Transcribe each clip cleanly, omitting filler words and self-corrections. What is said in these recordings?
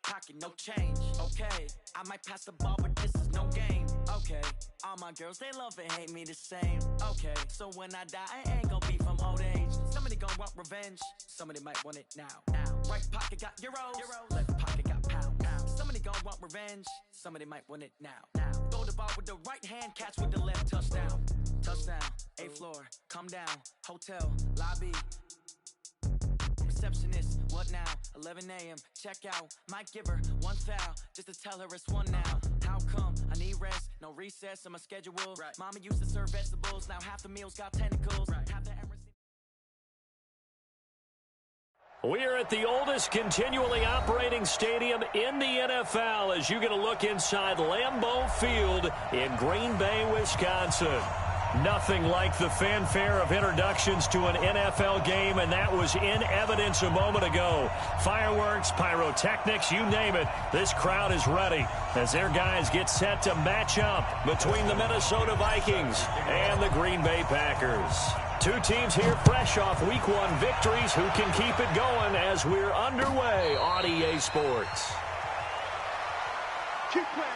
pocket, no change. Okay, I might pass the ball, but this is no game. Okay, all my girls, they love and hate me the same. Okay, so when I die, I ain't gonna be from old age. Somebody gonna want revenge, somebody might want it now. Right pocket got euros, left pocket got pounds. Somebody gonna want revenge, somebody might want it now. Throw the ball with the right hand, catch with the left, touchdown. Touchdown, 8th floor, come down, hotel, lobby. Receptionist, what now? 11 a.m. Check out. Might give her one foul just to tell her it's one now. How come? I need rest, no recess in my schedule. Right. Mama used to serve vegetables, now half the meals got tentacles. Right. Half the We're at the oldest continually operating stadium in the NFL as you get a look inside Lambeau Field in Green Bay, Wisconsin. Nothing like the fanfare of introductions to an NFL game, and that was in evidence a moment ago. Fireworks, pyrotechnics, you name it. This crowd is ready as their guys get set to match up between the Minnesota Vikings and the Green Bay Packers. Two teams here fresh off Week 1 victories who can keep it going as we're underway on EA Sports. Keep playing.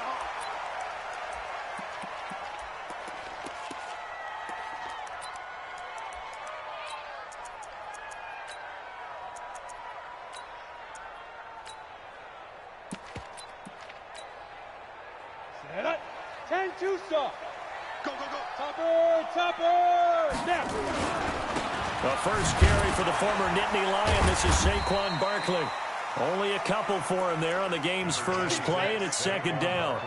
The first carry for the former Nittany Lion. This is Saquon Barkley. Only a couple for him there on the game's first play, and it's second down.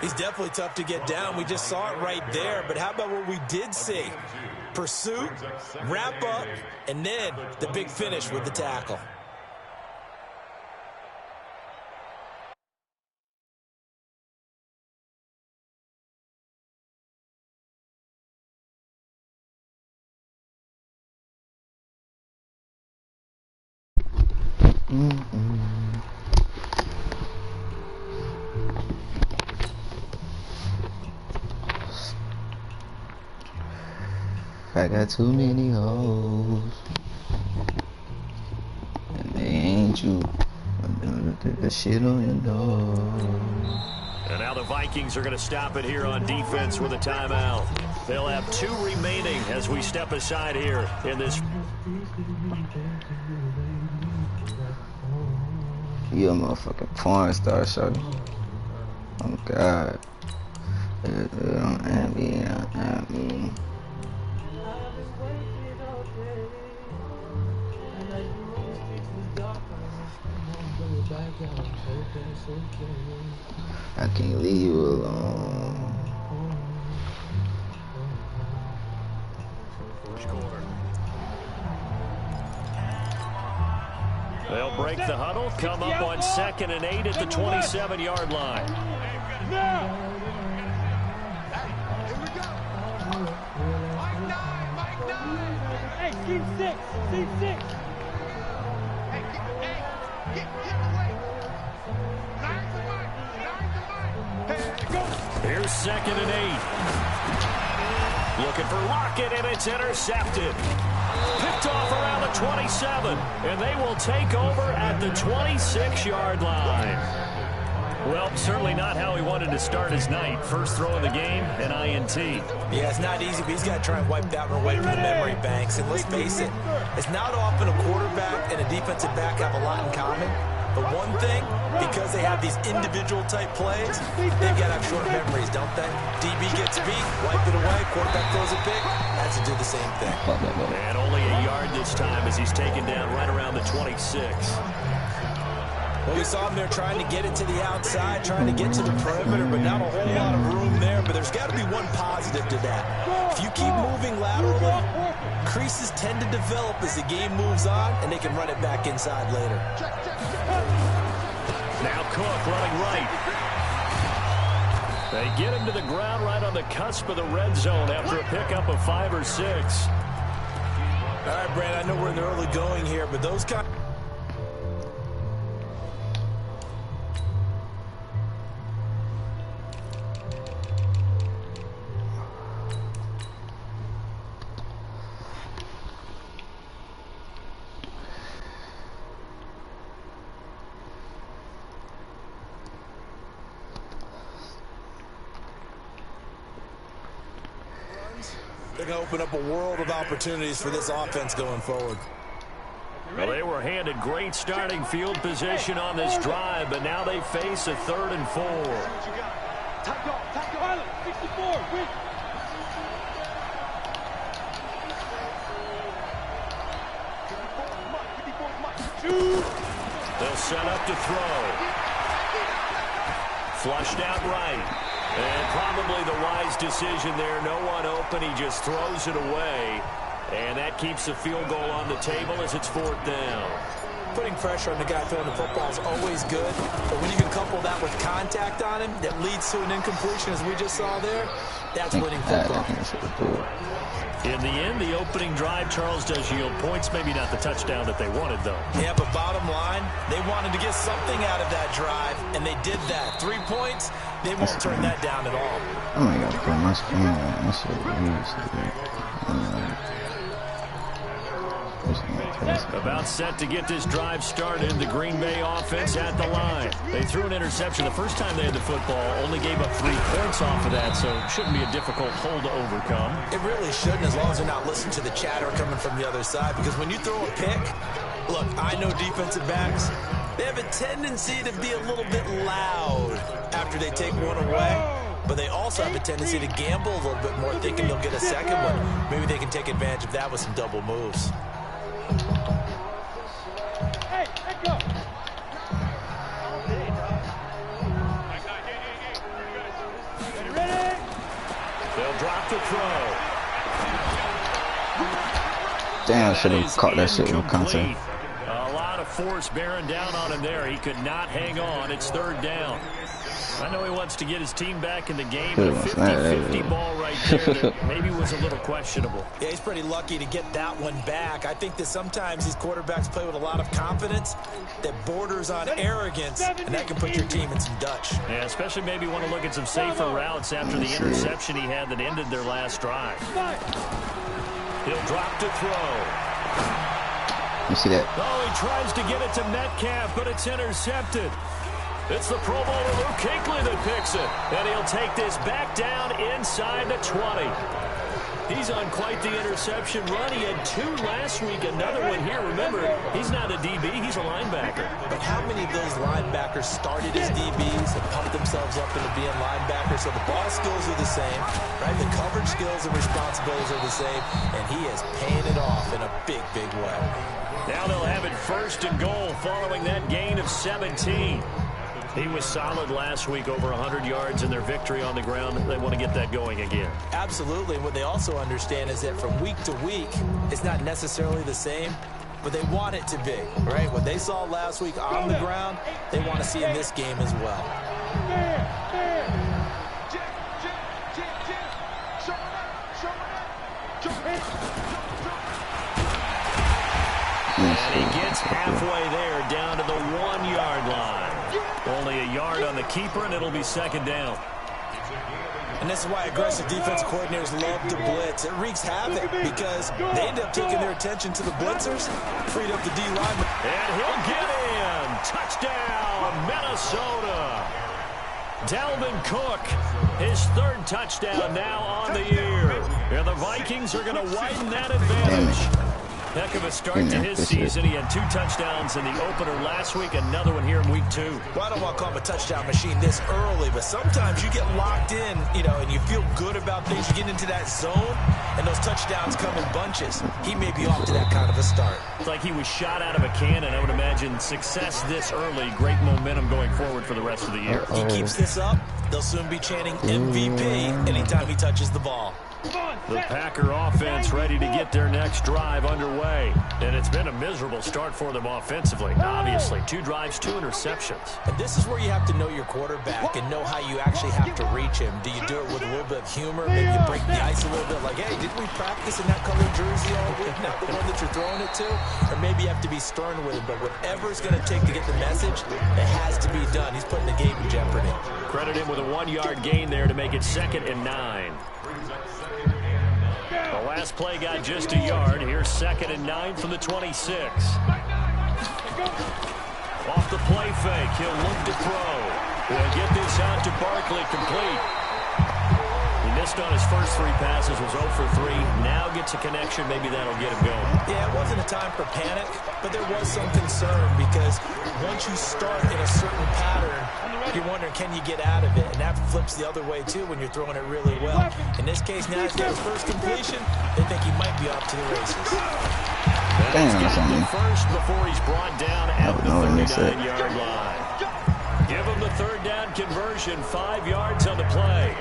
He's definitely tough to get down. We just saw it right there. But how about what we did see? Pursuit, wrap up, and then the big finish with the tackle. I got too many hoes, and they ain't you. The shit on your nose. And now the Vikings are going to stop it here on defense with a timeout. They'll have 2 remaining as we step aside here in this. You a motherfucking porn star, shorty. Oh God. Don't at me. I can't leave you alone. First quarter. They'll break the huddle, come up on 2nd and 8 at the 27-yard line. Hey, scheme 6. Here's 2nd and 8. Looking for Lockett, and it's intercepted. Picked off around the 27, and they will take over at the 26-yard line. Well, certainly not how he wanted to start his night. First throw of the game, an INT. Yeah, it's not easy, but he's got to try and wipe that one away from the memory banks. And let's face it, it's not often a quarterback and a defensive back have a lot in common. But one thing, because they have these individual type plays, they've got to have short memories, don't they? DB gets beat, wipe it away, quarterback throws a pick, has to do the same thing. And only a yard this time as he's taken down right around the 26. Well, we saw him there trying to get it to the outside, trying to get to the perimeter, but not a whole lot of room there. But there's got to be one positive to that. If you keep moving laterally, creases tend to develop as the game moves on, and they can run it back inside later. Now Cook running right. They get him to the ground right on the cusp of the red zone after a pickup of 5 or 6. All right, Brad, I know we're in the early going here, but those kind. going to open up a world of opportunities for this offense going forward. Well, they were handed great starting field position on this drive, but now they face a 3rd and 4. They'll set up to throw. Flushed out right. And probably the wise decision there. No one open. He just throws it away. And that keeps the field goal on the table as it's 4th down. Putting pressure on the guy throwing the football is always good. But when you can couple that with contact on him that leads to an incompletion, as we just saw there, that's winning football. In the end, the opening drive, Charles, does yield points. Maybe not the touchdown that they wanted, though. Yeah, but bottom line, they wanted to get something out of that drive, and they did that. 3 points, they won't turn that down at all. Oh my God, put my screen on. That's so weird. About set to get this drive started. The Green Bay offense at the line. They threw an interception the first time they had the football. Only gave up 3 points off of that, so it shouldn't be a difficult hole to overcome. It really shouldn't, as long as they're not listening to the chatter coming from the other side. Because when you throw a pick, look, I know defensive backs, they have a tendency to be a little bit loud after they take one away. But they also have a tendency to gamble a little bit more, thinking they'll get a second one. Maybe they can take advantage of that with some double moves. Hey, let go. Ready? They'll drop the throw. Damn, I should have caught that shit with contact. A lot of force bearing down on him there. He could not hang on. It's 3rd down. I know he wants to get his team back in the game. A 50-50 ball right there that maybe was a little questionable. Yeah, he's pretty lucky to get that one back. I think that sometimes these quarterbacks play with a lot of confidence that borders on arrogance, and that can put your team in some Dutch. Yeah, especially maybe want to look at some safer routes after the interception he had that ended their last drive. He'll drop to throw. You see that? Oh, he tries to get it to Metcalf, but it's intercepted. It's the Pro Bowler Luke Kuechly that picks it. And he'll take this back down inside the 20. He's on quite the interception run. He had 2 last week, another one here. Remember, he's not a DB, he's a linebacker. But how many of those linebackers started as DBs and pumped themselves up into being linebackers? So the ball skills are the same, right? The coverage skills and responsibilities are the same, and he is paying it off in a big, big way. Now they'll have it 1st and goal following that gain of 17. He was solid last week, over 100 yards in their victory on the ground. They want to get that going again. Absolutely. And what they also understand is that from week to week, it's not necessarily the same, but they want it to be, right? What they saw last week on the ground, they want to see in this game as well. And he gets halfway there, down to the 1-yard line. Only a yard on the keeper, and it'll be 2nd down. And this is why aggressive defense coordinators love to blitz. It wreaks havoc because they end up taking their attention to the blitzers, freed up the D lineman. And he'll get in. Touchdown, Minnesota. Dalvin Cook, his 3rd touchdown now on the year. And the Vikings are going to widen that advantage. Heck of a start to his season. He had 2 touchdowns in the opener last week, another one here in week 2. Well, I don't want to call him a touchdown machine this early, but sometimes you get locked in, and you feel good about things. You get into that zone, and those touchdowns come in bunches. He may be off to that kind of a start. It's like he was shot out of a cannon. I would imagine success this early, great momentum going forward for the rest of the year. If he keeps this up, they'll soon be chanting MVP anytime he touches the ball. The Packer offense ready to get their next drive underway. And it's been a miserable start for them offensively. Obviously, 2 drives, 2 interceptions. And this is where you have to know your quarterback and know how you actually have to reach him. Do you do it with a little bit of humor? Maybe you break the ice a little bit like, hey, didn't we practice in that colored jersey all week? Not the one that you're throwing it to? Or maybe you have to be stern with him. But whatever it's going to take to get the message, it has to be done. He's putting the game in jeopardy. Credit him with a 1-yard gain there to make it 2nd and 9. The last play got just a yard. Here's 2nd and 9 from the 26. Off the play fake, he'll look to throw. He'll get this out to Barkley, complete. He Missed on his first 3 passes, was 0 for 3. Now gets a connection. Maybe that'll get him going. Yeah, it wasn't a time for panic, but there was some concern because once you start in a certain pattern, you're wondering, can you get out of it? And that flips the other way, too, when you're throwing it really well. In this case, now he's got his first completion. They think he might be off to the races. Damn, that's on me. First before he's brought down at the 39-yard line. Give him the third down conversion, 5 yards on the play.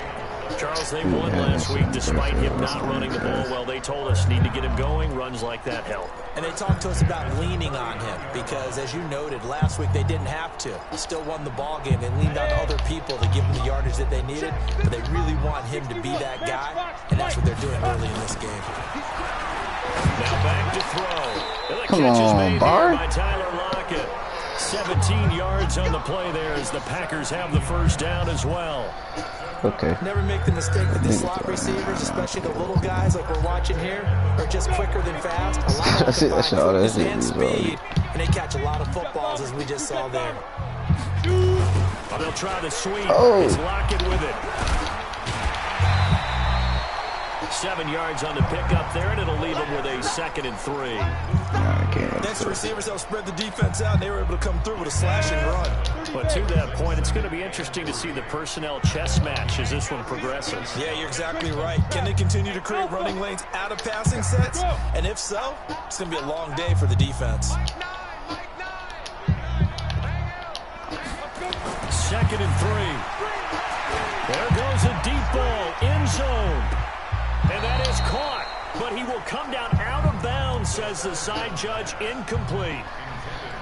Charles, they won last week despite him not running the ball well. They told us need to get him going. Runs like that help. And they talked to us about leaning on him because, as you noted, last week they didn't have to. They still won the ball game. They leaned on other people to give them the yardage that they needed, but they really want him to be that guy, and that's what they're doing early in this game. Now back to throw. Come on, Bart. By Tyler Lockett. 17 yards on the play there as the Packers have the first down as well. Okay. Never make the mistake with the slot receivers, especially the little guys like we're watching here, are just quicker than fast. A lot of quickness and speed, and they catch a lot of footballs, as we just saw there. Well, they'll try the sweep. It's Lockett with it. 7 yards on the pickup there, and it'll leave him with a 2nd and 3. Next receivers helped spread the defense out, and they were able to come through with a slash and run. But to that point, it's going to be interesting to see the personnel chess match as this one progresses. Yeah, you're exactly right. Can they continue to create running lanes out of passing sets? And if so, it's going to be a long day for the defense. 2nd and 3. There goes a deep ball, end zone. And that is caught, but he will come down out of bounds, says the side judge, incomplete.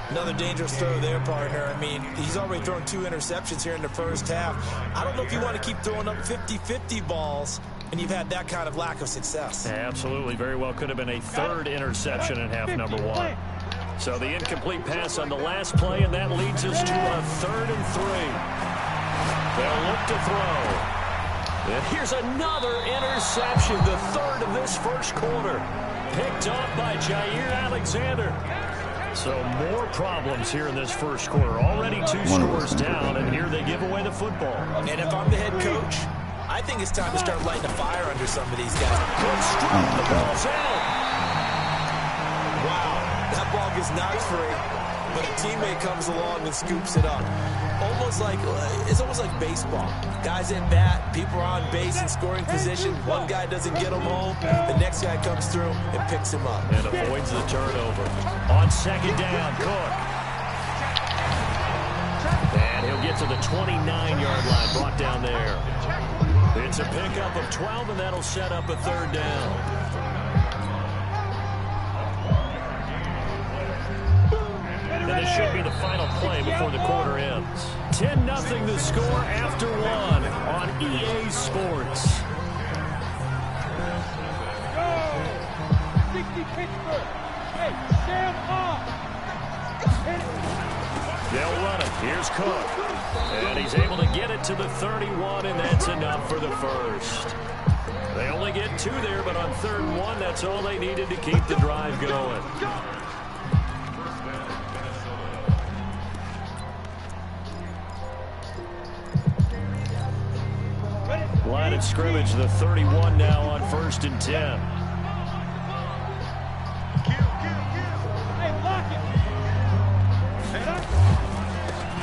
Another dangerous throw there, partner. I mean, he's already thrown 2 interceptions here in the first half. I don't know if you want to keep throwing up 50-50 balls, and you've had that kind of lack of success. Absolutely. Very well could have been a 3rd interception in half number 1. So the incomplete pass on the last play, and that leads us to a 3rd and 3. They'll look to throw. And here's another interception, the 3rd of this first quarter. Picked off by Jair Alexander. So more problems here in this first quarter. Already 2 scores down, and here they give away the football. And if I'm the head coach, I think it's time to start lighting a fire under some of these guys. Good strike, the ball's out. Wow, that ball gets knocked free, but a teammate comes along and scoops it up. It's almost like baseball. Guys at bat, people are on base in scoring position. One guy doesn't get him home. The next guy comes through and picks him up. And avoids the turnover. On 2nd down, Cook. And he'll get to the 29-yard line, brought down there. It's a pickup of 12, and that'll set up a 3rd down. And this should be the final play before the quarter ends. 10-0 the score after 1 on EA Sports. Go! 60 Pittsburgh. Hey, stand up. They'll run it. Here's Cook. And he's able to get it to the 31, and that's enough for the first. They only get 2 there, but on 3rd and 1, that's all they needed to keep the drive going. Line of scrimmage, the 31 now on 1st and 10.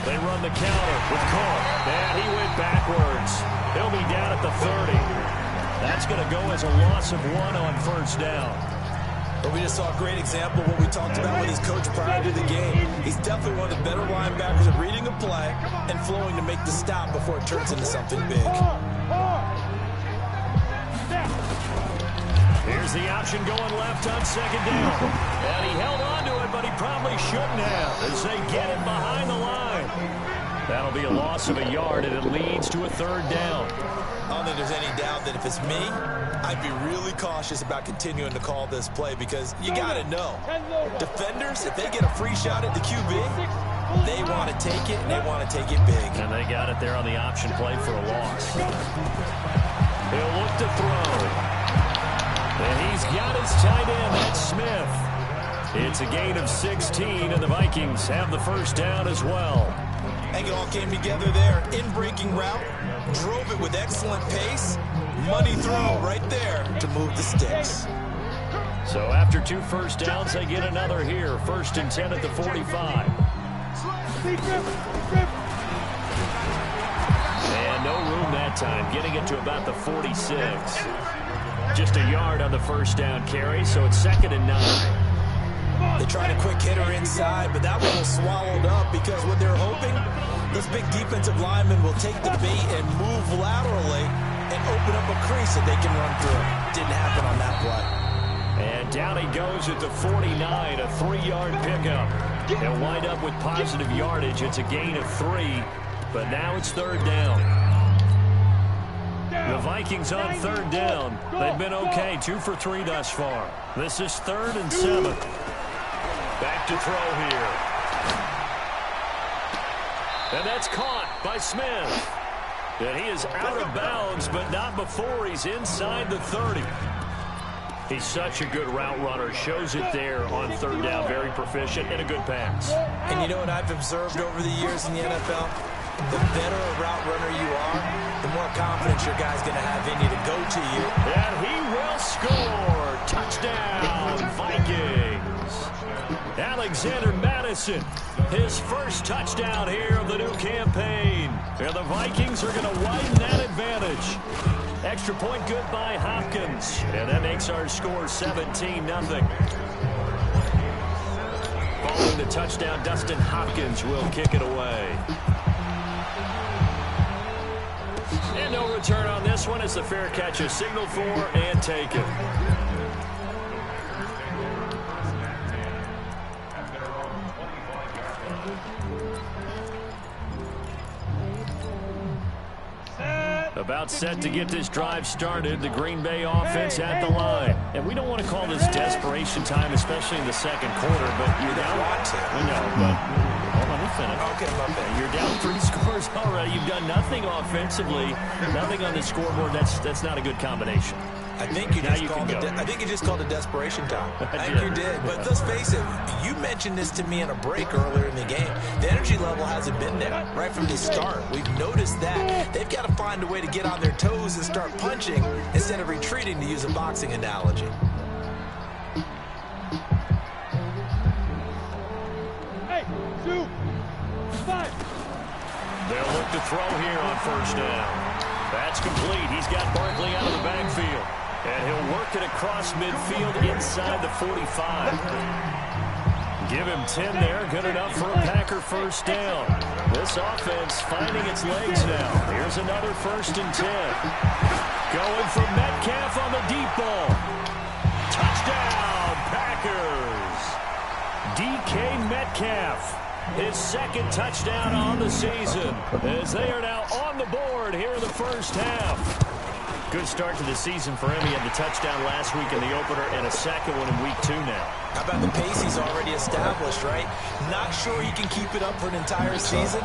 They run the counter with Cook. And he went backwards. He'll be down at the 30. That's going to go as a loss of 1 on 1st down. But we just saw a great example of what we talked about with his coach prior to the game. He's definitely one of the better linebackers at reading a play and flowing to make the stop before it turns into something big. Here's the option going left on 2nd down. And he held on to it, but he probably shouldn't have as they get it behind the line. That'll be a loss of a yard, and it leads to a 3rd down. I don't think there's any doubt that if it's me, I'd be really cautious about continuing to call this play because you got to know, defenders, if they get a free shot at the QB, they want to take it, and they want to take it big. And they got it there on the option play for a loss. He'll look to throw. And he's got his tight end, that's Smith. It's a gain of 16, and the Vikings have the first down as well. I think it all came together there. In-breaking route, drove it with excellent pace. Money throw right there to move the sticks. So after 2 first downs, they get another here. 1st and 10 at the 45. And no room that time, getting it to about the 46. Just a yard on the first down carry, so it's 2nd and 9. They tried a quick hitter inside, but that one was swallowed up because what they're hoping, this big defensive lineman will take the bait and move laterally and open up a crease that they can run through. Didn't happen on that play. And down he goes at the 49, a 3-yard pickup. They'll wind up with positive yardage. It's a gain of 3, but now it's 3rd down. The Vikings on 3rd down. They've been okay, 2 for 3 thus far. This is 3rd and 7. Back to throw here. And that's caught by Smith. And he is out of bounds, but not before he's inside the 30. He's such a good route runner. Shows it there on 3rd down. Very proficient and a good pass. And you know what I've observed over the years in the NFL? The better a route runner you are, the more confidence your guy's going to have in you to go to you. And he will score. Touchdown, Vikings. Alexander Madison, his first touchdown here of the new campaign. And the Vikings are going to widen that advantage. Extra point good by Hopkins. And that makes our score 17-0. Following the touchdown, Dustin Hopkins will kick it away. And no return on this one as the fair catch is signaled for and taken. About set to get this drive started. The Green Bay offense at the line. And we don't want to call this desperation time, especially in the 2nd quarter, but you're down. We know, but hold on, we'll finish. Okay, my bad. You're down 3 scores already. You've done nothing offensively, nothing on the scoreboard. That's not a good combination. I think you just called it desperation time. I think you did. But let's face it, you mentioned this to me in a break earlier in the game. The energy level hasn't been there right from the start. We've noticed that. They've got to find a way to get on their toes and start punching instead of retreating, to use a boxing analogy. Hey, 2, 5. They'll look to throw here on 1st down. That's complete. He's got Barkley out of the backfield. And he'll work it across midfield inside the 45. Give him 10 there. Good enough for a Packer 1st down. This offense finding its legs now. Here's another 1st and 10. Going for Metcalf on the deep ball. Touchdown, Packers. DK Metcalf. His 2nd touchdown on the season as they are now on the board here in the 1st half. Good start to the season for him. He had the touchdown last week in the opener and a 2nd one in week 2 now. How about the pace he's already established, right? Not sure he can keep it up for an entire season,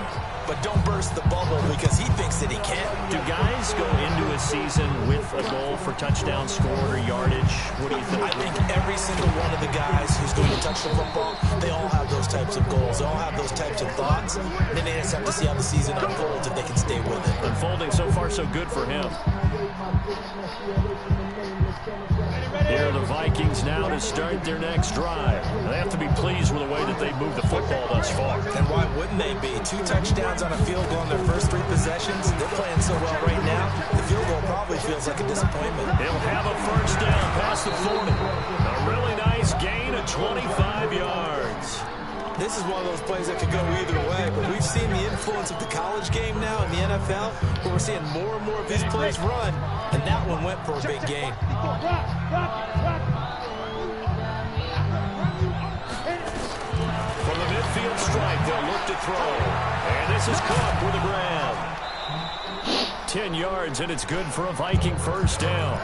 but don't burst the bubble because he thinks that he can. Do guys go into a season with a goal for touchdown scored or yardage? What do you think? I think every single one of the guys who's going to touch the football, they all have those types of goals. They all have those types of thoughts. And then they just have to see how the season unfolds if they can stay with it. Unfolding so far so good for him. Here are the Vikings now to start their next drive. They have to be pleased with the way that they've moved the football thus far. And why wouldn't they be? 2 touchdowns on a field goal in their first 3 possessions. They're playing so well right now, the field goal probably feels like a disappointment. He'll have a 1st down past the 40. A really nice gain of 25 yards. This is one of those plays that could go either way, but we've seen the influence of the college game now in the NFL, where we're seeing more and more of these plays run, and that one went for a big gain. From the midfield strike, they'll look to throw. And this is caught for the grab. 10 yards, and it's good for a Viking 1st down.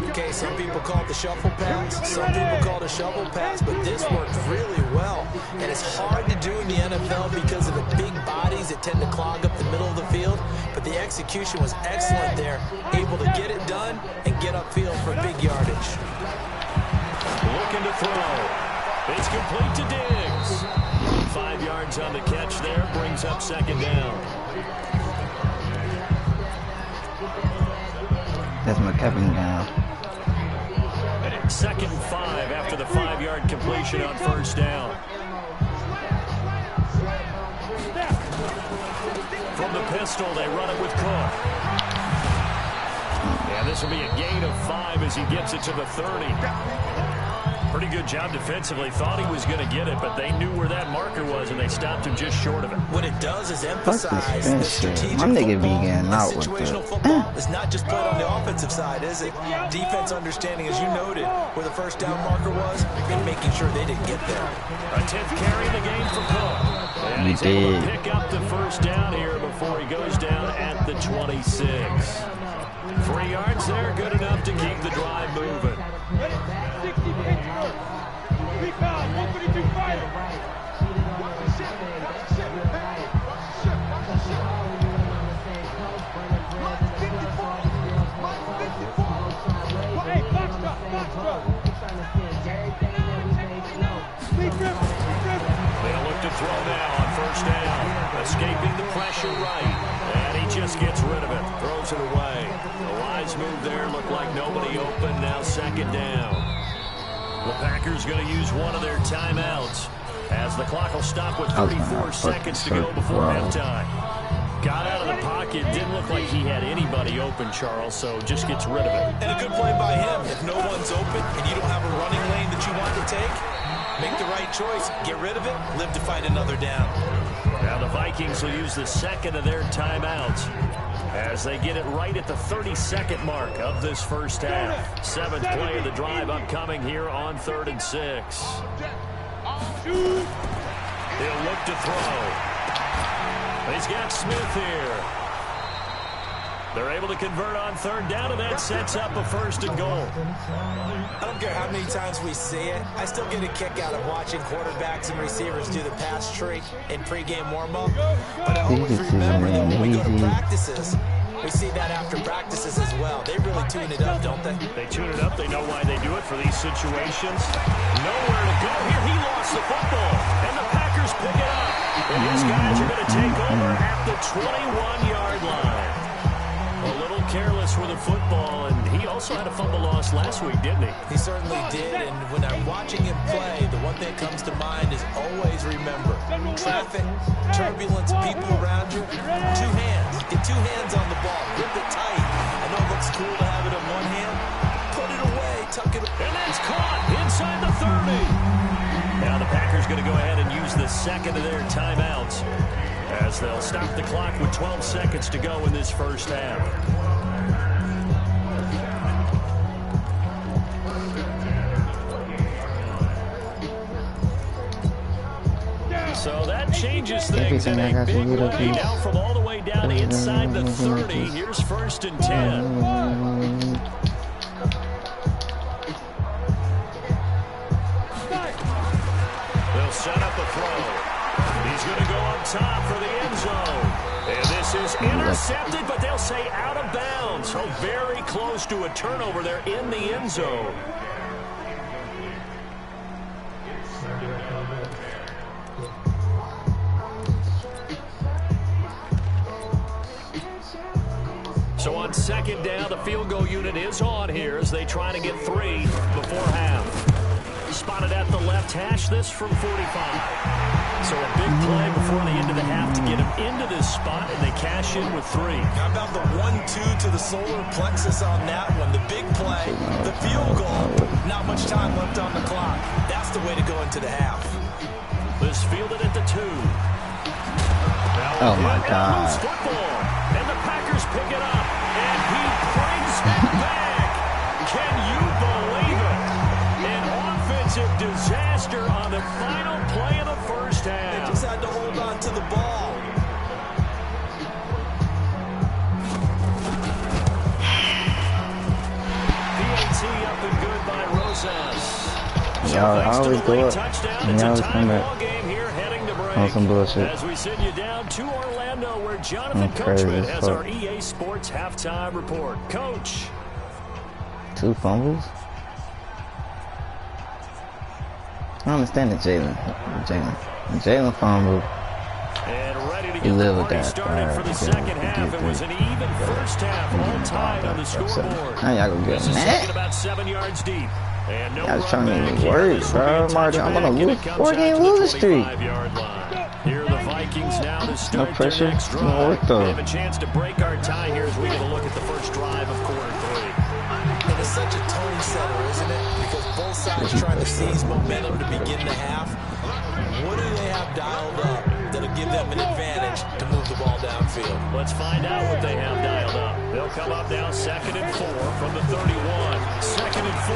Okay, some people call it the shuffle pass. Some people call it a shovel pass, but this worked really well. And it's hard to do in the NFL because of the big bodies that tend to clog up the middle of the field. But the execution was excellent there, able to get it done and get upfield for big yardage. Looking to throw. It's complete to Diggs. 5 yards on the catch there. Brings up second down. That's my capping down. Second and 5 after the 5-yard completion on first down. From the pistol, they run it with Cook. And this will be a gain of 5 as he gets it to the 30. Pretty good job defensively. Thought he was going to get it, but they knew where that marker was, and they stopped him just short of it. What it does is emphasize the strategic My nigga be football. getting out with Situational the football is not just played on the offensive side, is it? Defense understanding, as you noted, where the first down marker was, and making sure they didn't get there. A 10th carry in the game for Cook. And he's able to pick up the first down here before he goes down at the 26. 3 yards there, good enough to keep the drive moving. 60 Pittsburgh. 3 pounds, 132 fighter. Hey, box drop, box drop. They'll look to throw now on first down. Escaping the pressure right. And he just gets rid of it. Throws it away. A wise move there. Looked like nobody open. Now second down. The Packers going to use one of their timeouts as the clock will stop with 34 seconds to go before halftime. Got out of the pocket. Didn't look like he had anybody open, Charles, so just gets rid of it. And a good play by him. If no one's open and you don't have a running lane that you want to take, make the right choice. Get rid of it. Live to fight another down. Now the Vikings will use the second of their timeouts as they get it right at the 32nd mark of this first half. 7th play of the drive upcoming here on 3rd and 6. He'll look to throw. He's got Smith here. They're able to convert on 3rd down, and that sets up a 1st and goal. I don't care how many times we see it. I still get a kick out of watching quarterbacks and receivers do the pass trick in pregame warm-up. But I always remember that when we go to practices, we see that after practices as well. They really tune it up, don't they? They tune it up. They know why they do it for these situations. Nowhere to go here. He lost the football, and the Packers pick it up. And his guys are going to take over at the 21-yard line. A little careless with the football, and he also had a fumble loss last week, didn't he? He certainly did, and when I'm watching him play, the one thing that comes to mind is always remember, traffic, turbulence, people around you, 2 hands. Get 2 hands on the ball. Grip it tight. I know it looks cool to have it in one hand. Put it away. Tuck it away. And that's caught inside the 30. Now the Packers going to go ahead and use the second of their timeouts as they'll stop the clock with 12 seconds to go in this first half. So that changes things in a big way. Now from all the way down inside the 30, here's 1st and 10. They'll set up a throw. He's going to go up top for the end zone. And this is intercepted, but they'll say out of bounds. So very close to a turnover there in the end zone. So on 2nd down, the field goal unit is on here as they try to get 3 before half. Spotted at the left hash, this from 45. So a big play before the end of the half to get him into this spot, and they cash in with 3. How about the 1-2 to the solar plexus on that one? The big play, the field goal, not much time left on the clock. That's the way to go into the half. This fielded at the 2. Oh my God. Football, and the Packers pick it up, and he brings it back. Can you believe it? An offensive disaster on the final play of the first half. They just had to hold on to the ball. PAT up and good by Rosas. Y'all always go up, and y'all always come back on some bullshit. As we send you down to Orlando, where Jonathan Coachman has our EA Sports halftime report. Coach. 2 fumbles? I don't understand it, Jalen. Jalen fumbled. And ready to You get live the with party that. started for the second half. It was an even first half, all tied on the scoreboard. Now y'all gonna get This is mad. taken about 7 yards deep. And no I was trying to run make back me here. worried, This will be bro. a I'm gonna touchback, and lose it comes 4-game out to the losing streak. 25-yard line. Here are the Vikings now to start No pressure. their next It's gonna work, drive. though. They have a chance to break our tie here as we get a look at the first drive of quarter 3. And it's such a tone setter, isn't it? Because both sides trying to seize momentum to begin the half. What do they have dialed up that'll give them an advantage to move the ball downfield? Let's find out what they have dialed up. They'll come up now 2nd and 4 from the 31. 2nd and 4.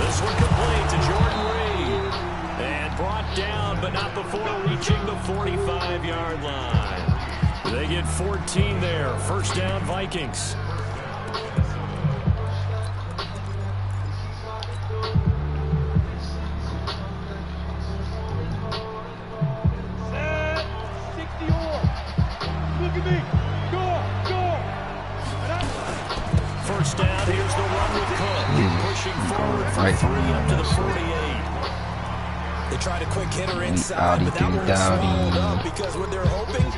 This one complete to Jordan Reed. And brought down, but not before reaching the 45-yard line. They get 14 there. First down, Vikings. First down, here's the run with Cook. Pushing forward for 3 up to the 48. They tried a quick hitter inside, but that one was swallowed up because what they're hoping,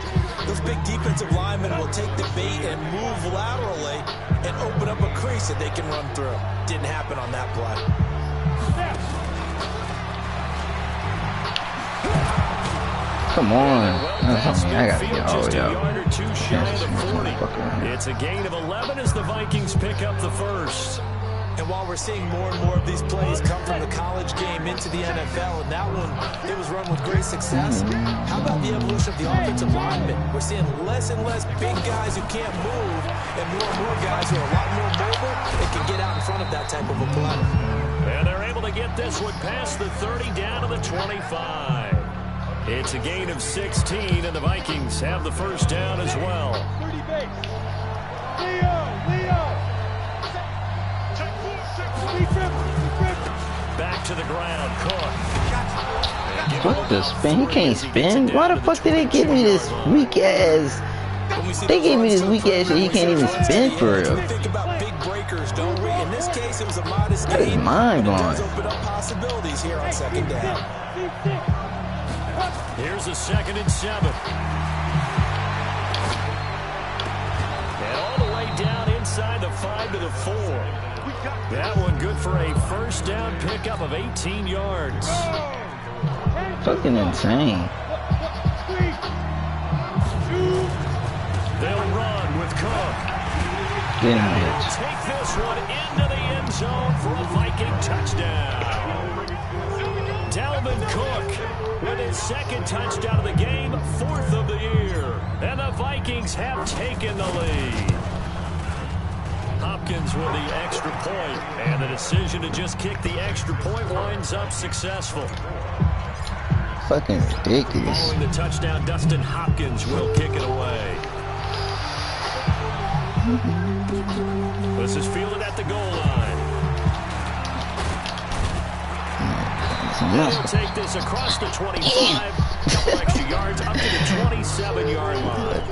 those big defensive linemen will take the bait and move laterally and open up a crease that they can run through. Didn't happen on that play. Come on. I gotta get Just a yo. yard or two shy of the 40. It's a gain of 11 as the Vikings pick up the first. And while we're seeing more and more of these plays come from the college game into the NFL, and that one, it was run with great success, how about the evolution of the offensive linemen? We're seeing less and less big guys who can't move, and more guys who are a lot more mobile and can get out in front of that type of a play. And they're able to get this one past the 30 down to the 25. It's a gain of 16, and the Vikings have the first down as well. 30 base. Leo. Back to the ground, Cook. Fuck the spin. He can't spin. Why the fuck did they give me this weak ass? They gave me this weak ass shit. He can't even spin for real. Think about big breakers, don't we? In this case, it was a modest That is gain. mind blowing. It does open up possibilities here on second down. Here's a 2nd and 7. And all the way down inside the 5 to the 4. That one good for a first down pickup of 18 yards. Fucking insane. They'll run with Cook. Get him, They'll bitch. take this one into the end zone for a Viking touchdown. Dalvin Cook with his 2nd touchdown of the game, 4th of the year. And the Vikings have taken the lead. Hopkins with the extra point, and the decision to just kick the extra point winds up successful. Fucking ridiculous. Following the touchdown, Dustin Hopkins will kick it away. This is fielded at the goal line. They'll take this across the 25, couple extra yards up to the 27-yard line.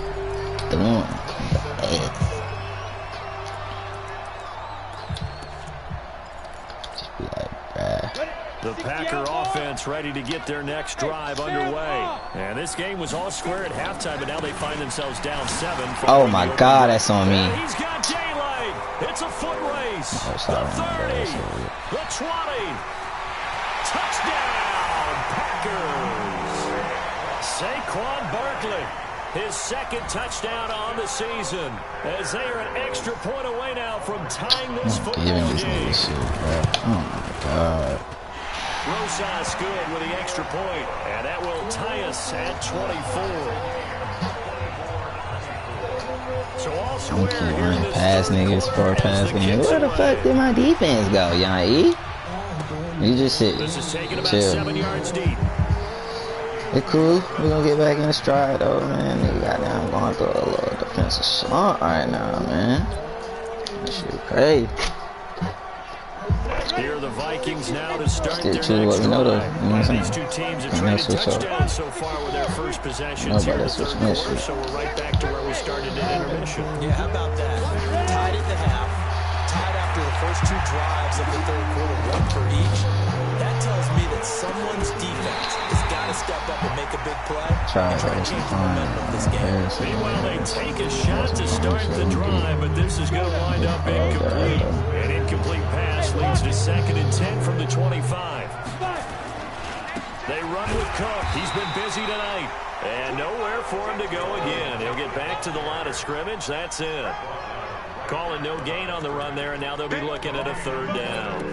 The Packer offense ready to get their next drive underway. And this game was all square at halftime, but now they find themselves down 7. Oh my God, that's on me. And he's got Jalen. It's a foot race. The 30, the 20. Touchdown, Packers. Saquon Barkley, his 2nd touchdown on the season, as they are an extra point away now from tying this football game. Oh my God. Rosas good with the extra point, and that will tie us at 24. So all square I'm keep here in running this past niggas for pass game. Where the fuck did my defense go, y'all? You just sit. This is taking about Chill. 7 yards deep. It's cool. We're gonna get back in the stride though, man. Nigga goddamn going through a little defensive slump right now, man. That shit crazy. Here are the Vikings now to start Still their true next what we know though. drive. You know what I'm These saying? two teams have And traded that's what's up. touchdowns so far with their first possessions Nobody here in the else was third quarter, missing. so we're right back to where we started in intermission. Yeah, how about that? Tied at the half, tied after the first 2 drives of the third quarter, 1 for each. That tells me that someone's defense has got to step up and make a big play. Try to change the momentum of this game. Meanwhile, they take a shot to start the drive, but this is going to wind up incomplete. An incomplete pass leads to 2nd and 10 from the 25. They run with Cook. He's been busy tonight. And nowhere for him to go again. He'll get back to the line of scrimmage. That's it. Calling no gain on the run there, and now they'll be looking at a 3rd down.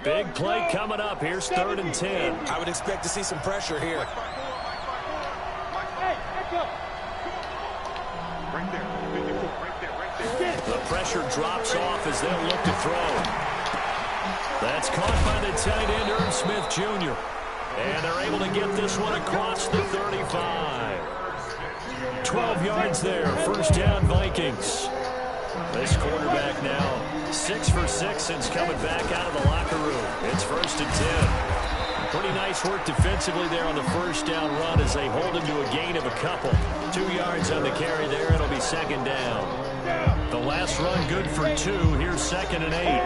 Big play coming up. Here's 3rd and 10. I would expect to see some pressure here. The pressure drops off as they'll look to throw. That's caught by the tight end, Irv Smith Jr. And they're able to get this one across the 35. 12 yards there. 1st down, Vikings. This quarterback now 6 for 6 since coming back out of the locker room. It's 1st and 10. Pretty nice work defensively there on the 1st down run as they hold him to a gain of a couple. 2 yards on the carry there. It'll be 2nd down. The last run good for 2. Here's 2nd and 8.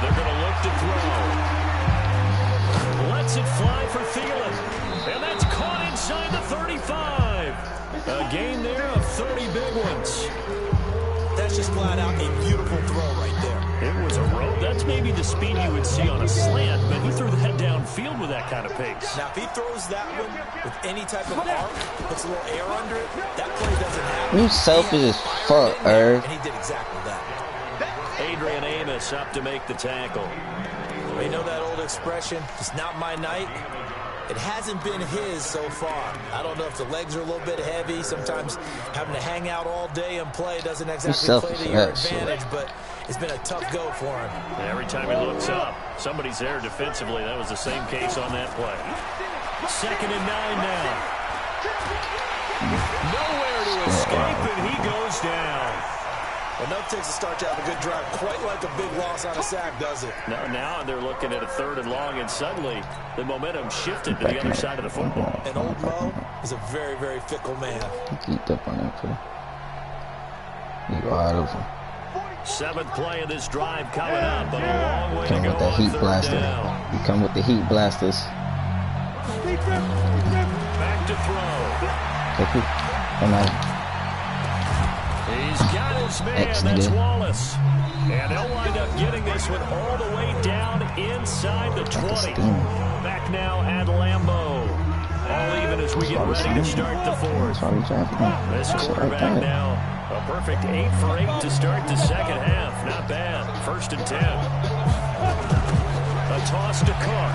They're going to look to throw. Lets it fly for Thielen. And that's caught inside the 35. A gain there of 30 big ones. That's just flat out a beautiful throw right there. It was a rope. That's maybe the speed you would see on a slant, but he threw that downfield with that kind of pace. Now, if he throws that one with any type of arc, puts a little air under it, that play doesn't happen. You selfish as fuck, Irv. And he did exactly that. Adrian Amos up to make the tackle. You know that old expression, it's not my night? It hasn't been his so far. I don't know if the legs are a little bit heavy. Sometimes having to hang out all day and play doesn't exactly play to your advantage, but it's been a tough go for him. Every time he looks up, somebody's there defensively. That was the same case on that play. 2nd and 9 now. Nowhere to escape, and he goes down. Enough takes a start to have a good drive. Quite like a big loss on a sack, does it? Now they're looking at a 3rd and long, and suddenly the momentum shifted to the other side of the football. And old Mo is a very, very fickle man. Geeked up on that play. You go out of him. 7th play of this drive coming up, but a long way to Come go with the on heat 3rd blaster. down. You come with the heat blasters. Back to throw. Take it. Come on. He's got his man, that's Wallace. And they'll wind up getting this one all the way down inside the 20. Back now at Lambeau. All even as we get ready to start the 4th. This quarterback now, a perfect 8 for 8 to start the 2nd half. Not bad. 1st and 10. A toss to Cook.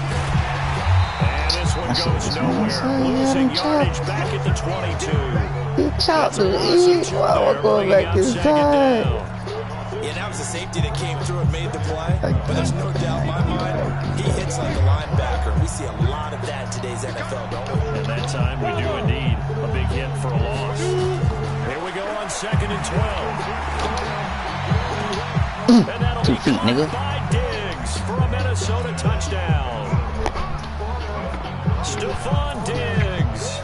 And this one goes nowhere. Losing yardage back at the 22. He chopped the eat while we're going back inside. Yeah, that was a safety that came through and made the play. But there's no doubt in my mind, he hits like a linebacker. We see a lot of that in today's NFL, don't we? At that time, we do indeed. A big hit for a loss. Here we go on 2nd and 12. And that'll 2 be feet, nigga. By Diggs for a Minnesota touchdown. Stephon Diggs,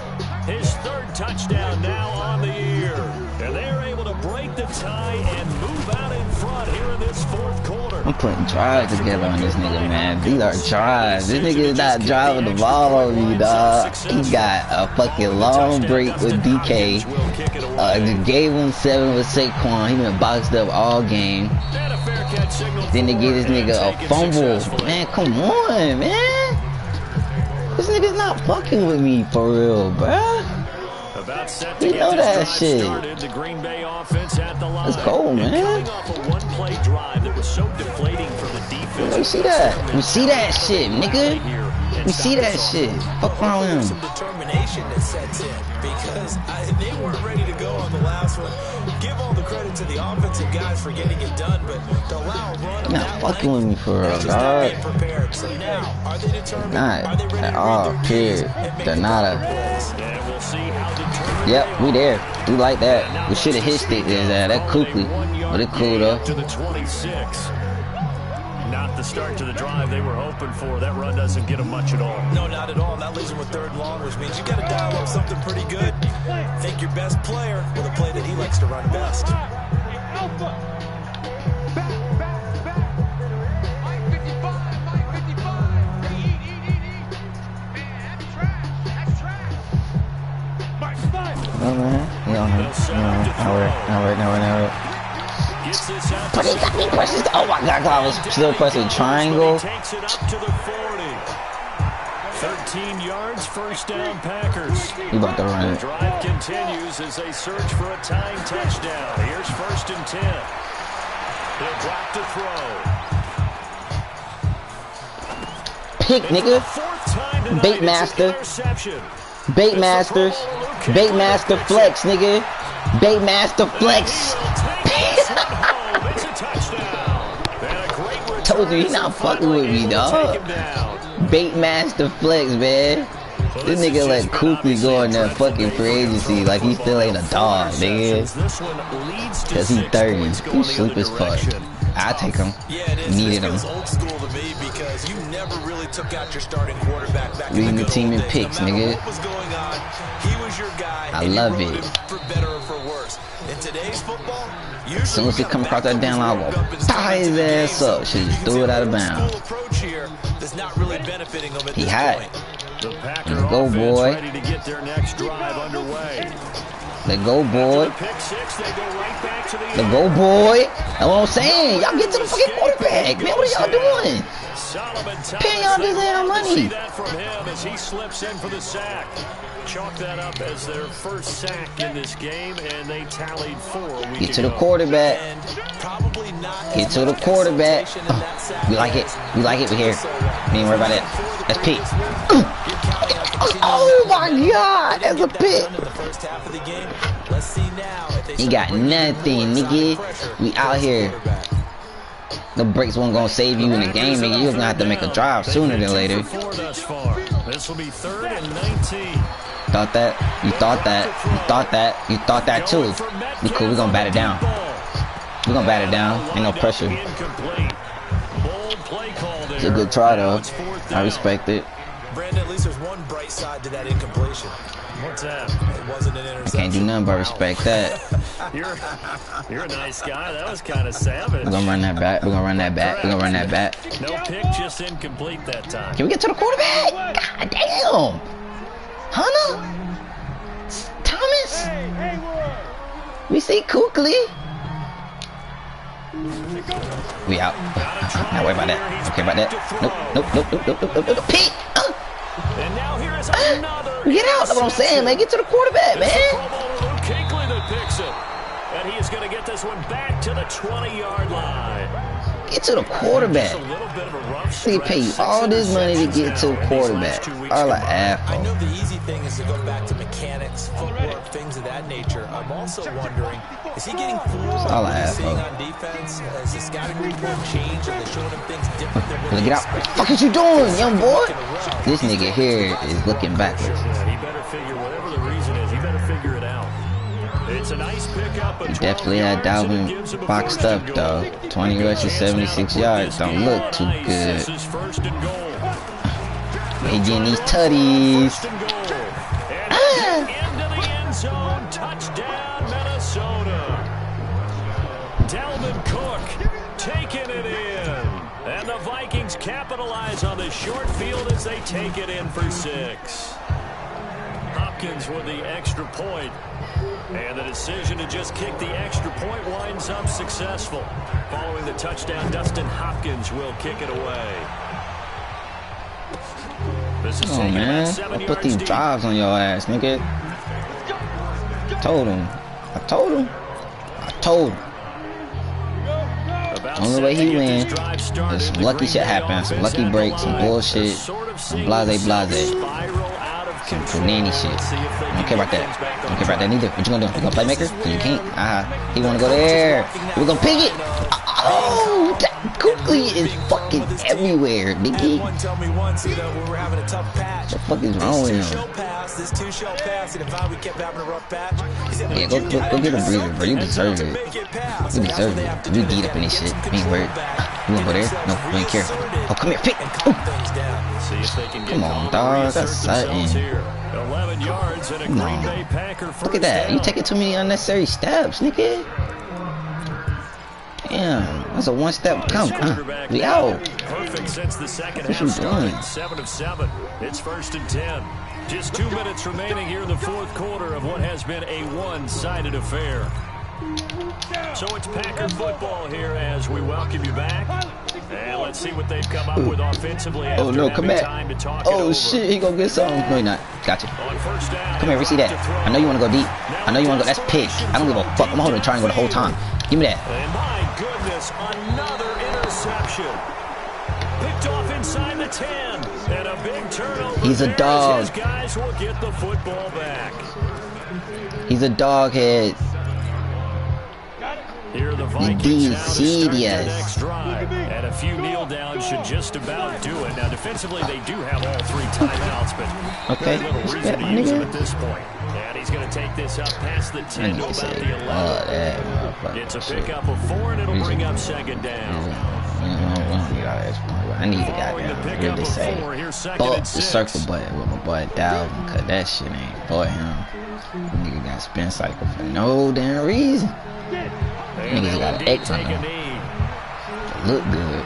his 3rd touchdown now on the year. And they're able to break the tie and move out in front here in this 4th quarter. I'm putting drives together on this nigga, man. These are drives. This nigga is not driving the ball on me, dog. He got a fucking long break with DK. Just gave him 7 with Saquon. He been boxed up all game. Then they give this nigga a fumble. Man, come on, man. This nigga's not fucking with me for real, bruh. You know that shit. The Green Bay offense at the line. Let's go, man. Coming off a one-play drive that was so deflating for the defense. We see that. We see that shit, nigga. We see that shit. Fuck wrong with him. Some determination that sets in because they weren't ready to go on the last one. Give all the credit to the offensive guys for getting it done, but to allow a run of You're not fucking with me for real, dog. So now, are they determined? Not Are they ready at to all, read the period. They're not a... And we'll see how determined. Yep, we there. We like that. We should have hit stick there. That Cooply. But it cool though. To the 26. Not the start to the drive they were hoping for. That run doesn't get them much at all. No, not at all. And that leaves them with 3rd and long, which means you got to dial up something pretty good. Think your best player with a play that he likes to run best. Oh man, no. But he got me pressing. Oh my God, I was still pressing triangle. Takes it up to the 40. 13 yards, 1st down Packers. You about to run The it. drive continues as they search for a tying touchdown. Here's 1st and 10. He'll drop to throw. Pick, nigga. Bait master. Bait masters. Bait master flex, nigga. Bait master flex. Told you he not fucking with me, dog. Bait master flex, man. This nigga let Kuechly go in that fucking free agency like he still ain't a dog, nigga. Cause he 30. He sleep as fuck. I take him. Needed him. Old school to me because you never really took out your starting quarterback back Leading the team in picks, nigga. What was going on? He was your guy. I love it. For better or for worse. In today's football, as soon as he come across that down line, I'll go tie his ass up. Should just threw it out of bounds. He hot. Let's go, boy. Let's go, boy. Let's go, boy. That's what I'm saying. Y'all get to the fucking quarterback, man. What are y'all doing? Paying y'all this damn money. He slips in for the sack. Chalk that up as their first sack in this game, and they tallied 4. Get to the quarterback. Get to the quarterback. We like it. We like it. We're here. We ain't worry about it. That's pick. Oh my God, that's a pick. He got nothing, nigga. We out here. The breaks won't gonna save you in the game, nigga. You're gonna have to make a drive sooner than later. This will be 3rd and 19. Thought that. You thought that. You thought that. You thought that too. We cool. We gonna bat it down. We gonna bat it down. Ain't no pressure. It's a good try though. I respect it. Brandon, at least there's one bright side to that incompletion. What's that? It wasn't an interception. Can't do nothing but respect that. You're a nice guy. That was kind of savage. We're gonna run that back. We're gonna run that back. We're gonna run that back. No pick, just incomplete that time. Can we get to the quarterback? God damn. Hunter? Thomas? We see Kuechly. We out. Not worry about that. Okay about that. Nope. Pete! And now here is another. Get out. That's what I'm saying, man. Get to the quarterback, man. Kuechly that picks it. And he is going to get this one back to the 20-yard line. Get to the quarterback. They pay you all this money to get to a quarterback. All I ask I know for. the easy thing is to go back to mechanics, footwork, things of that nature. I'm also wondering, is he getting fooled all I by what he's ask seeing for. on defense? Has the scouting report changed? Are they showing him things different than what Get out. What is you doing, young boy? This nigga here is looking backwards. Yeah, he better figure whatever the reason is. He better figure it out. It's a nice pickup. He definitely had Dalvin boxed up though. 20 rushes, 76 yards. Don't look too good. He getting these tutties. Into the end zone. Touchdown, Minnesota. Dalvin Cook taking it in. And the Vikings capitalize on the short field as they take it in for 6. Hopkins with the extra point. And the decision to just kick the extra point winds up successful. Following the touchdown, Dustin Hopkins will kick it away. Come on, man. I'll put these drives on your ass, nigga. Told him. I told him. Only way he win is some lucky shit happen, some lucky breaks, some bullshit, some blase. Some nanny shit. I don't care about that. I don't care about that neither. What you gonna do? You gonna playmaker? Cause you can't. He wanna go there. We're gonna pig it. Oh, Kukli is fucking everywhere, nigga. One told me once, you know, when we're having a tough patch. What the fuck is wrong with him? This two-shell pass, and if we kept having a rough patch, he said, Yeah, go get a breather, bro. You deserve it. You deserve it. You geeked up in this shit. You ain't worried. You wanna go there? No, you ain't care. Oh, come here, pick. Come on, dog. That's something. 11 yards and a Green Bay Packer first Look at that. down. You taking too many unnecessary steps, nigga. Damn, that's a one-step count. We out. Perfect since the second What half you started. doing? 7 of 7. It's 1st and 10. Just 2 minutes remaining here in the fourth quarter of what has been a one-sided affair. So it's Packer football here as we welcome you back. And let's see what they've come up with offensively after Oh no, come back. time to talk Oh shit, he gonna get something. No, he not. Gotcha. On first down, Come here, we see that. I know you wanna go deep. I know you wanna go. That's pick. I don't give a fuck. I'm holding the triangle the whole time. Give me that. And my goodness, another interception. Picked off inside the 10. And a big turnover. He's a dog. His guys will get the football back. He's a dog head. Here are the Vikings now to start the Insidious. next drive. And a few kneel downs should just about do it. Now, defensively, they do have all 3 timeouts, but Okay. very little reason to use them at this point. And he's going to take this up past the 10 to about the 11. It's a pickup of 4, and it'll bring up second down. I need a goddamn really say. Fuck the circle button with my boy Dalvin, cause that shit ain't for him. Nigga got spin cycle for no damn reason. Niggas got an X on them. Look good.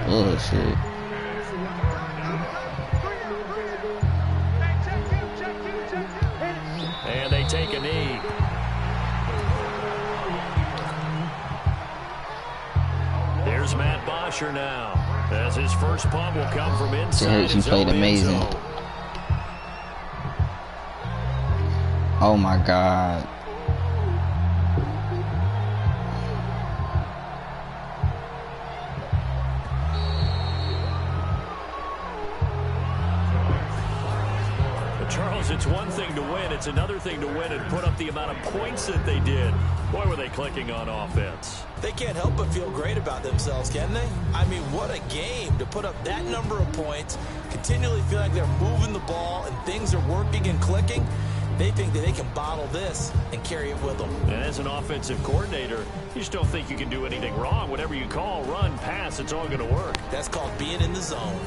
Bullshit. And they take a knee. Here's Matt Bosher now, as his first punt will come from inside. He played amazing. Oh my god. Charles, it's one thing to win. It's another thing to win and put up the amount of points that they did. Boy, were they clicking on offense. They can't help but feel great about themselves, can they? I mean, what a game to put up that number of points, continually feel like they're moving the ball and things are working and clicking. They think that they can bottle this and carry it with them. And as an offensive coordinator, you just don't think you can do anything wrong. Whatever you call, run, pass, it's all going to work. That's called being in the zone.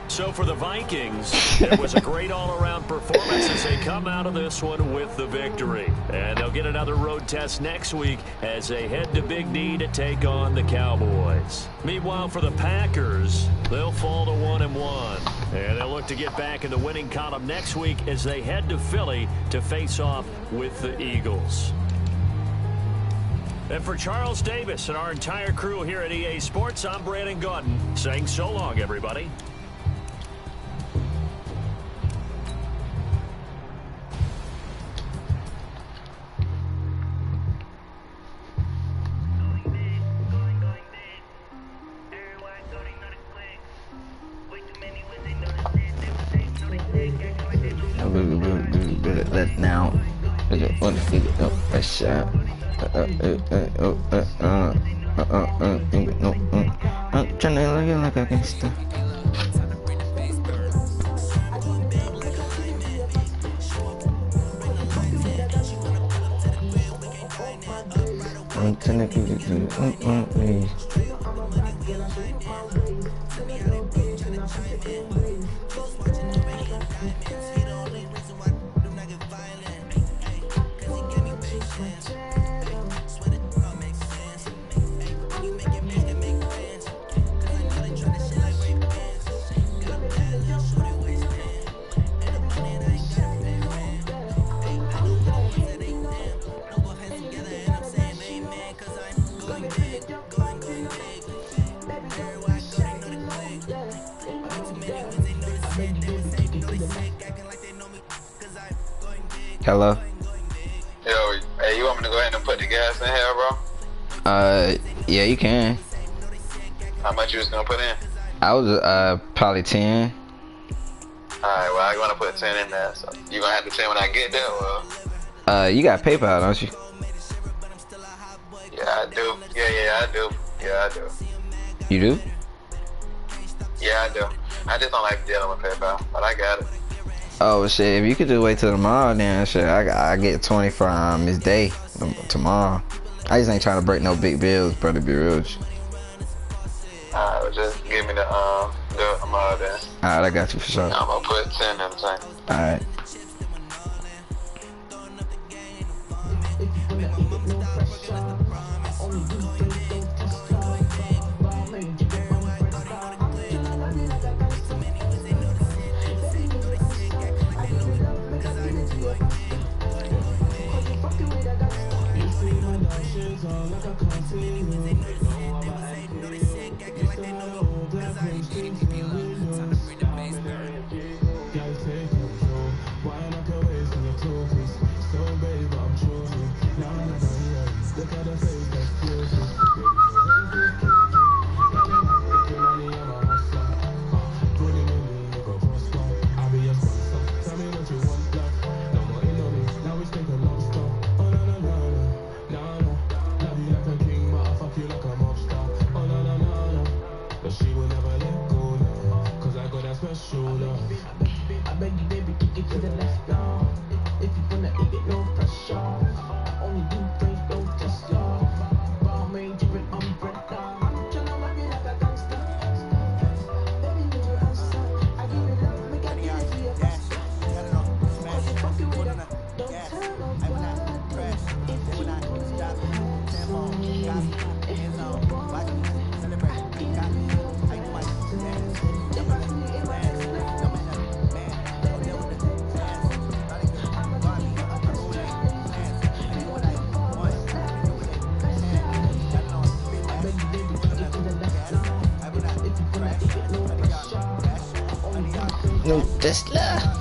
So for the Vikings, it was a great all-around performance as they come out of this one with the victory. And they'll get another road test next week as they head to Big D to take on the Cowboys. Meanwhile, for the Packers, they'll fall to 1-1. And they'll look to get back in the winning column next week as they head to Philly to face off with the Eagles. And for Charles Davis and our entire crew here at EA Sports, I'm Brandon Gaudin saying so long, everybody. Now, a shot. I'm trying to look like a gangster. I'm trying to Hello? Yo, hey, you want me to go ahead and put the gas in here, bro? Yeah, you can. How much you was gonna put in? I was, probably 10. Alright, well, I want to put 10 in there, so you gonna have to 10 when I get there, well. You got PayPal, don't you? Yeah, I do. Yeah, I do. Yeah, I do. You do? Yeah, I do. I just don't like dealing with PayPal, but I got it. Oh shit! If you could just wait till tomorrow, then shit, I get 20 from Miss Day tomorrow. I just ain't trying to break no big bills, bro. To be real with you. Alright, just give me the amount then. Alright, I got you for sure. I'm gonna put 10 in the tank. Alright. No Tesla.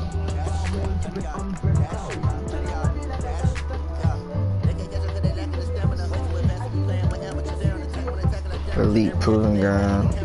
Elite proving ground.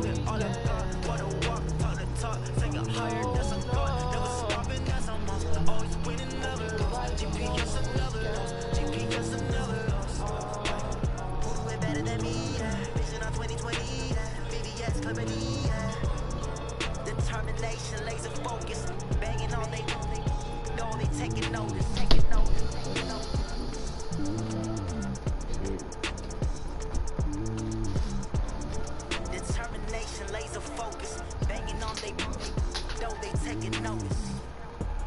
give it all up. What a walk, talk the talk, take it higher, that's a thought. Never stopping, that's a must. Always winning, never lose. GPS another loss, GPS another loss. Who do it better than me? Vision on 2020, VVS company. Determination, laser focus, banging all they know they taking notice, taking notice. Determination, laser focus, banging on they know they taking notice.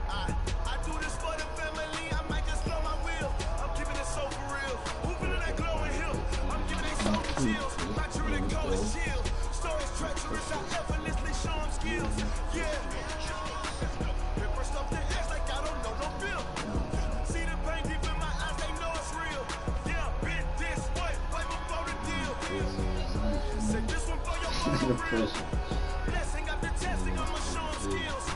I do this for the family, I might just blow my wheel. I'm keeping it so for real. Moving in that glowing hill. I'm giving they soul the chills. My true and cold is chill. Stories treacherous, I effortlessly show them skills. Yeah. Paper stuff the edge like I don't know no bill. See the pain deep in my eyes, they know it's real. Yeah, been this way before the deal. Say this one for your real. Blessing after testing, I'ma show them skills.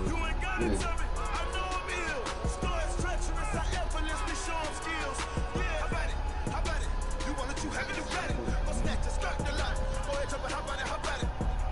You ain't gotta tell me, I know I'm ill. Stories treacherous, I effortlessly show them skills. Yeah, how about it? You want it, you have it, you got it. Go snatch it, start the line. Go ahead, jump it, how about it?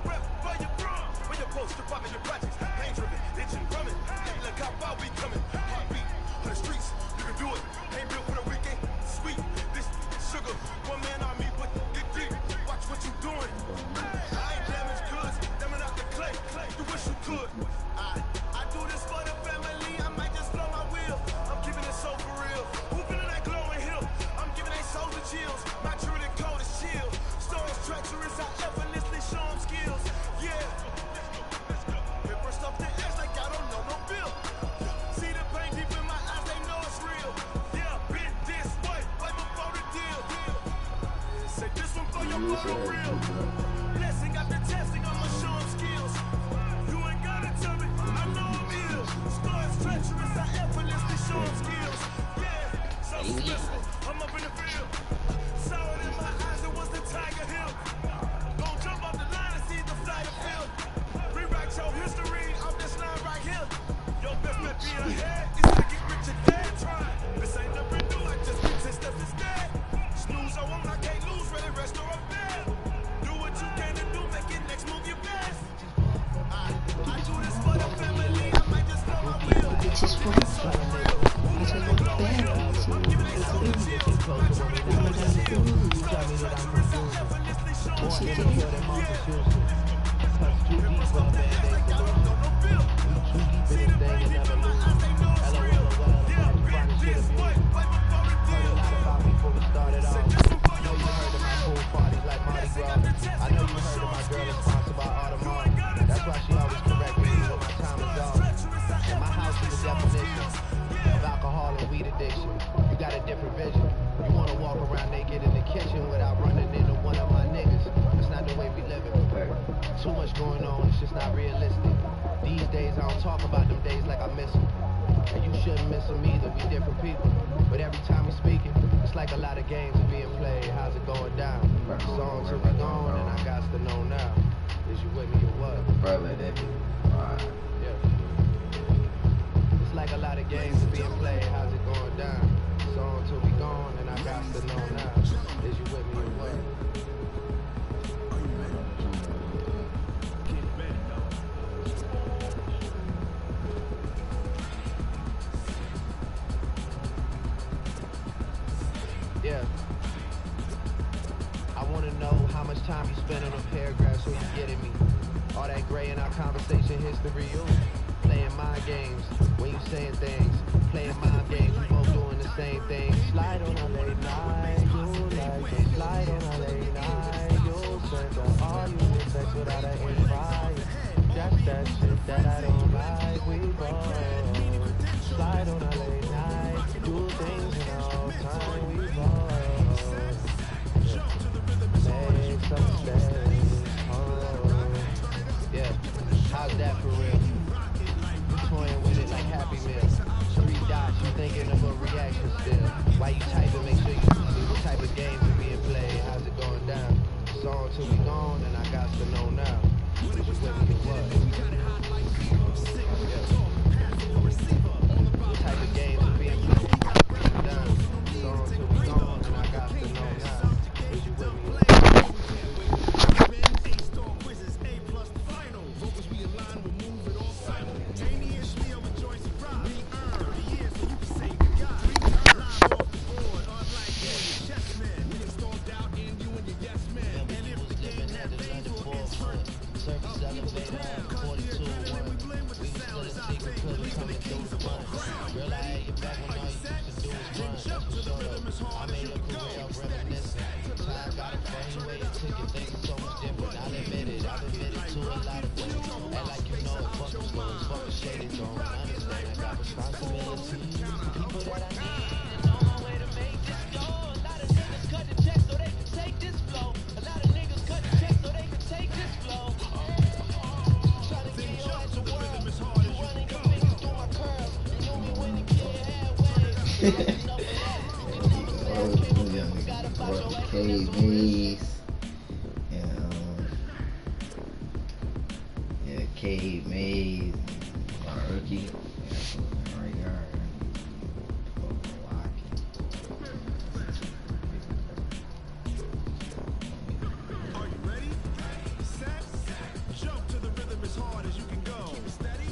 Rep for your bro, when you're supposed to pop in your projects. Pain driven, itching, drumming. Hey, look how far we coming. Heartbeat on the streets, you can do it. Ain't built for the weekend. Sweet, this sugar, one man army, but dig deep. Watch what you doing. I ain't damaged goods, damn out the clay. You wish you could. I do this for the family, I might just blow my wheel. I'm keeping it so for real. Moving in that glowing hill. I'm giving they souls the chills. My true and cold is chill. Stories treacherous, I effortlessly show them skills. Yeah. Paper stuff the edge like I don't know no bill. See the pain deep in my eyes, they know it's real. Yeah, been this way before the deal. Say this one for your real. Blessing after testing, I'ma show them skills. You ain't gotta tell me, I know I'm ill. Stories treacherous, I effortlessly show them skills. Yeah, so successful, I'm up in the field. Saw it in my eyes, it was the Tiger Hill. Gon' jump off the line and see the flight of field. Rewrite your history off this line right here. Your best bet be ahead is to get rich and dead trying. This ain't nothing new, I just be 10 steps instead. Snooze, I won't, I can't lose, ready, rest or I'm dead. Do what you can and do, make it next move your best. I do this for the family, I might just blow my wheel. This is for the family. I just want the parents. I'm giving they soul the chills. My true and cold is chill. Stories treacherous, I effortlessly show them skills. Paper stuff the edge like I don't know no bill. See the pain deep in my eyes, they know it's real. Yeah, been this way before the deal. Say this one for your blessing after testing, I'ma show them skills. You ain't gotta tell me, I know I'm ill. Stories treacherous, I effortlessly show them skills. Of alcohol and weed addiction. You got a different vision. You wanna walk around naked in the kitchen without running into one of my niggas. That's not the way we live it. Too much going on, it's just not realistic. These days I don't talk about them days like I miss them. And you shouldn't miss them either, we different people. But every time we speak it, it's like a lot of games are being played. How's it going down? Songs till we gone and I got to know now. Is you with me or what? Brother, that be alright. It's like a lot of games are being played. How's it going down? Song till we gone, and I got to know now. Is you with me or what? Yeah. I wanna know how much time you spend on a paragraph so you getting me. All that gray in our conversation history, you playing mind games when you saying things. Playing mind games, we both doing the same thing. Slide on a late night, you like to slide on a late night. You said that all you did sex without an invite. That's that shit that I don't like. We both slide on a late night, do things in our time. We both make some mistakes. Oh, yeah. How's that for real? Toying with it like Happy Meal. 3 dots, you thinking of a reaction still. Why you typing, make sure you see what type of games are being played. How's it going down? Song till we gone, and I got to know now. Is you with me or what? What type of games are being played? Down. Song till we gone, and I got to know now. Is you with me or what? graduated, taking things so much different. I'll admit it, I've admitted to a lot of things. Act like you know it, fuck the stories, fuck the shade, and don't understand. I got responsibility. People that I need, and on my way to make this go. A lot of niggas cut the check so they can take this flow. A lot of niggas cut the check so they can take this flow. Trying to get your ass to work. You running your fingers through my curls. You knew me when the kid had waves. Cade Mays, rookie. Right guard. Are you ready? Set. Jump to the rhythm as hard as you can go. Keep it steady.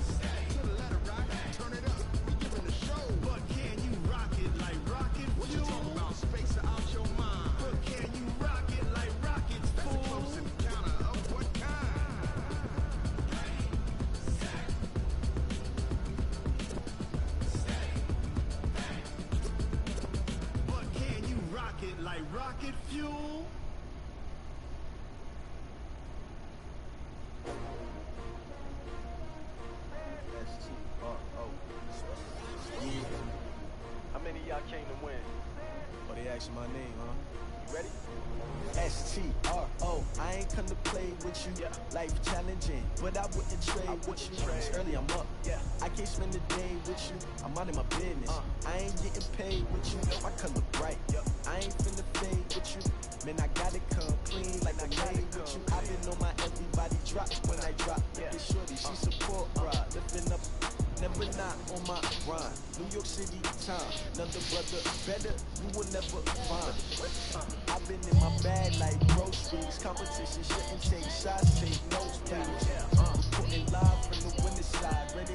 To the ladder rock. Turn it up. We giving a show. But can you rock it like rocket? What you talking about? Space out your mind. But can you rock it like rockets? Fool. Close encounter of what kind? But can you rock it like rocket fuel? How many of y'all came to win? Oh, they asked my name, huh? You ready? S-T-R-O. I ain't come to play with you. Yeah. Life challenging, but I wouldn't trade with you. It's early, I'm up. Yeah. I can't spend the day with you. I'm out of my business. I ain't getting paid with you. My color bright. I ain't finna fade with you. Man, I gotta come clean like I made with you. I been on my everybody drop when I drop. Get shorty, she support ride. Lifting up. Never not on my grind. New York City time. Another brother better, you will never find. I've been in my bag like groceries. Competition shouldn't take shots, take notes, please. Putting live from the winning side. Ready